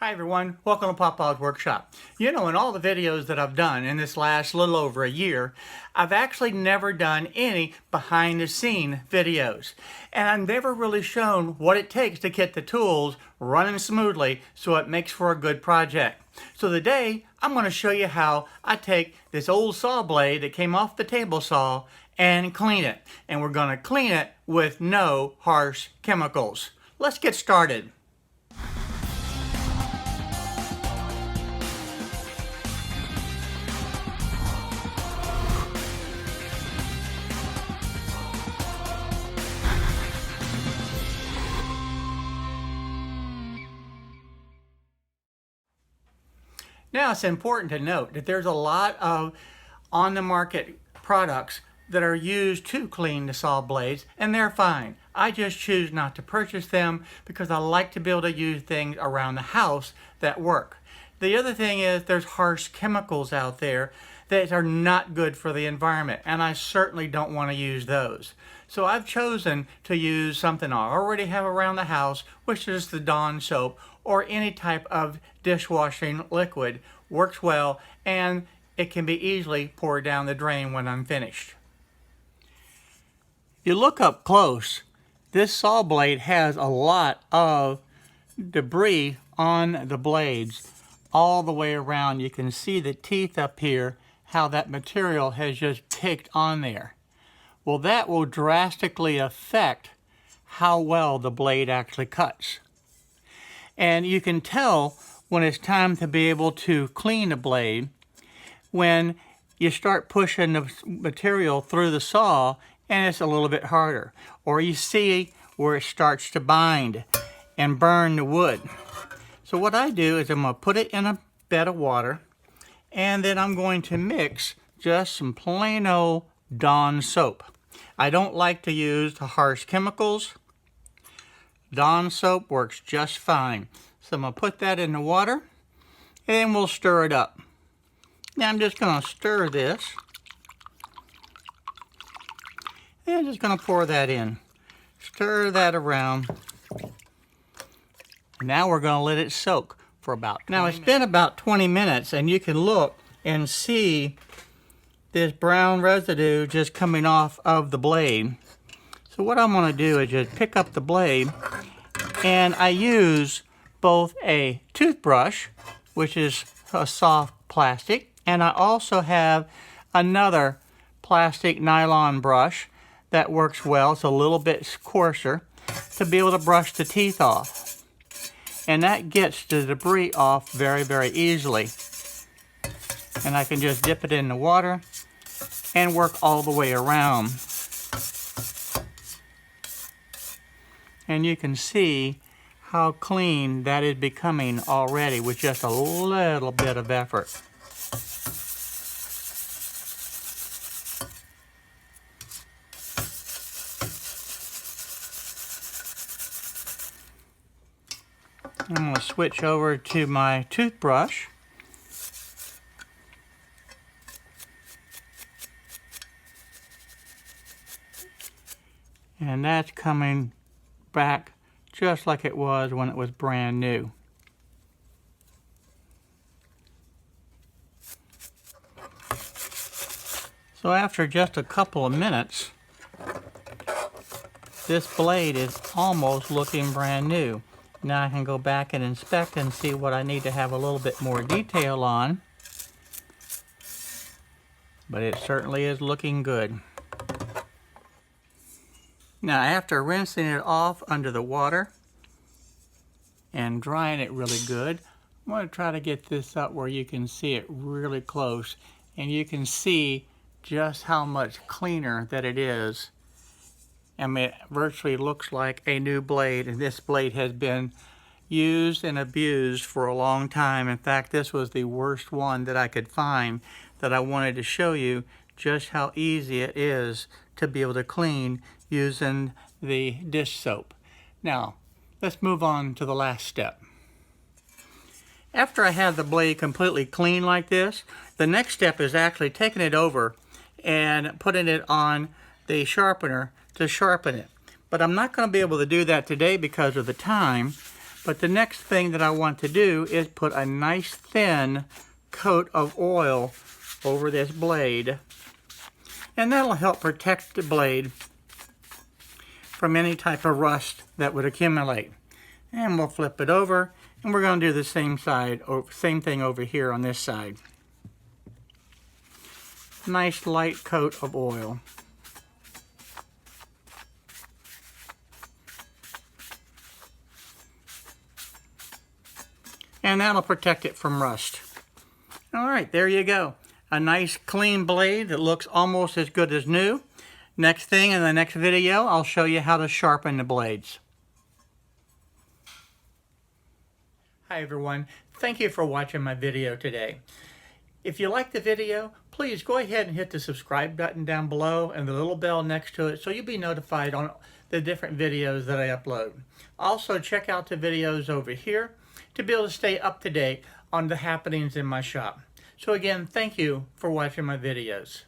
Hi everyone, welcome to Papa's Workshop. You know, in all the videos that I've done in this last little over a year, I've actually never done any behind the scene videos. And I've never really shown what it takes to get the tools running smoothly so it makes for a good project. So today, I'm going to show you how I take this old saw blade that came off the table saw and clean it. And we're going to clean it with no harsh chemicals. Let's get started. Now, it's important to note that there's a lot of on-the-market products that are used to clean the saw blades, and they're fine. I just choose not to purchase them because I like to be able to use things around the house that work. The other thing is there's harsh chemicals out there that are not good for the environment, and I certainly don't want to use those. So I've chosen to use something I already have around the house, which is the Dawn soap, or any type of dishwashing liquid. Works well, and it can be easily poured down the drain when I'm finished. If you look up close, this saw blade has a lot of debris on the blades all the way around. You can see the teeth up here, how that material has just picked on there. Well, that will drastically affect how well the blade actually cuts. And you can tell when it's time to be able to clean the blade when you start pushing the material through the saw and it's a little bit harder. Or you see where it starts to bind and burn the wood. So what I do is I'm going to put it in a bed of water, and then I'm going to mix just some plain old Dawn soap. I don't like to use the harsh chemicals. Dawn soap works just fine. So I'm going to put that in the water, and then we'll stir it up. Now I'm just going to stir this, and I'm just going to pour that in. Stir that around. Now we're going to let it soak for about 20 minutes. Now it's been about 20 minutes, and you can look and see this brown residue just coming off of the blade. So what I'm going to do is just pick up the blade, and I use both a toothbrush, which is a soft plastic, and I also have another plastic nylon brush that works well. It's a little bit coarser to be able to brush the teeth off. And that gets the debris off very, very easily. And I can just dip it in the water and work all the way around. And you can see how clean that is becoming already with just a little bit of effort. I'm going to switch over to my toothbrush. And that's coming back just like it was when it was brand new. So after just a couple of minutes, this blade is almost looking brand new. Now I can go back and inspect and see what I need to have a little bit more detail on. But it certainly is looking good. Now, after rinsing it off under the water and drying it really good, I'm going to try to get this up where you can see it really close, and you can see just how much cleaner that it is. I mean, it virtually looks like a new blade, and this blade has been used and abused for a long time. In fact, this was the worst one that I could find that I wanted to show you just how easy it is to be able to clean using the dish soap. Now, let's move on to the last step. After I have the blade completely clean like this, the next step is actually taking it over and putting it on the sharpener to sharpen it. But I'm not going to be able to do that today because of the time. But the next thing that I want to do is put a nice thin coat of oil over this blade. And that'll help protect the blade from any type of rust that would accumulate. And we'll flip it over, and we're going to do the same thing over here on this side. Nice light coat of oil. And that'll protect it from rust. All right, there you go. A nice clean blade that looks almost as good as new. Next thing, in the next video, I'll show you how to sharpen the blades. Hi everyone, thank you for watching my video today. If you like the video, please go ahead and hit the subscribe button down below and the little bell next to it so you'll be notified on the different videos that I upload. Also, check out the videos over here to be able to stay up to date on the happenings in my shop. So again, thank you for watching my videos.